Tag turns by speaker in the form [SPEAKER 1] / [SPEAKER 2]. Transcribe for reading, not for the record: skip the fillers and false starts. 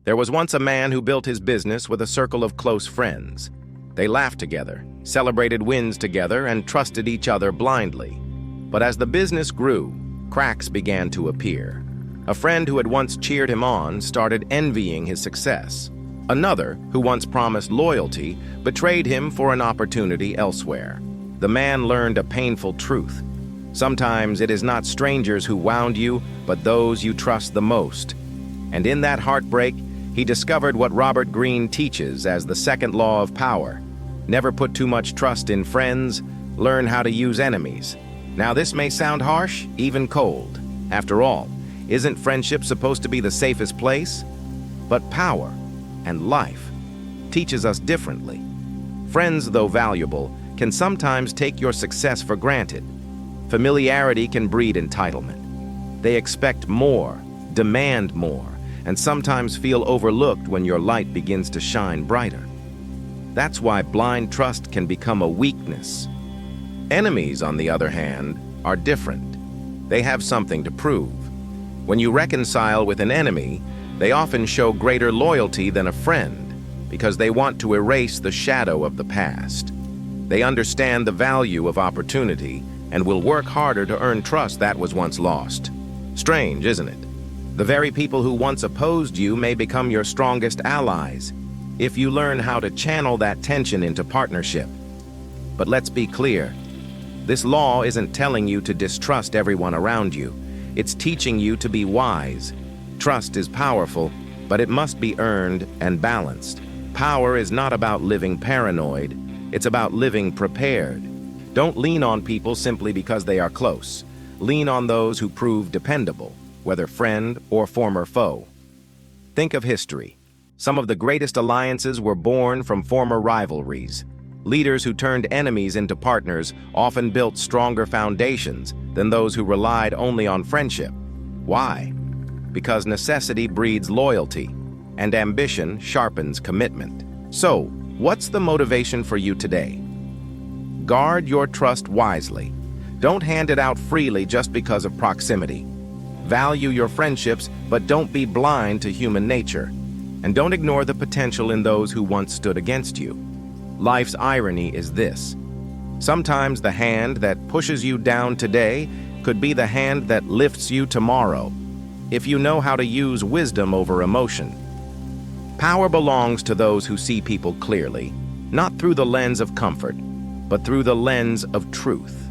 [SPEAKER 1] There was once a man who built his business with a circle of close friends. They laughed together, celebrated wins together, and trusted each other blindly. But as the business grew, cracks began to appear. A friend who had once cheered him on started envying his success. Another, who once promised loyalty, betrayed him for an opportunity elsewhere. The man learned a painful truth. Sometimes it is not strangers who wound you, but those you trust the most. And in that heartbreak, he discovered what Robert Greene teaches as the second law of power. Never put too much trust in friends, learn how to use enemies. Now this may sound harsh, even cold. After all, isn't friendship supposed to be the safest place? But power and life teaches us differently. Friends, though valuable, can sometimes take your success for granted. Familiarity can breed entitlement. They expect more, demand more, and sometimes feel overlooked when your light begins to shine brighter. That's why blind trust can become a weakness. Enemies, on the other hand, are different. They have something to prove. When you reconcile with an enemy, they often show greater loyalty than a friend because they want to erase the shadow of the past. They understand the value of opportunity and will work harder to earn trust that was once lost. Strange, isn't it? The very people who once opposed you may become your strongest allies if you learn how to channel that tension into partnership. But let's be clear, this law isn't telling you to distrust everyone around you. It's teaching you to be wise. Trust is powerful, but it must be earned and balanced. Power is not about living paranoid. It's about living prepared. Don't lean on people simply because they are close. Lean on those who prove dependable, whether friend or former foe. Think of history. Some of the greatest alliances were born from former rivalries. Leaders who turned enemies into partners often built stronger foundations than those who relied only on friendship. Why? Because necessity breeds loyalty, and ambition sharpens commitment. So, what's the motivation for you today? Guard your trust wisely. Don't hand it out freely just because of proximity. Value your friendships, but don't be blind to human nature. And don't ignore the potential in those who once stood against you. Life's irony is this. Sometimes the hand that pushes you down today could be the hand that lifts you tomorrow, if you know how to use wisdom over emotion. Power belongs to those who see people clearly, not through the lens of comfort, but through the lens of truth.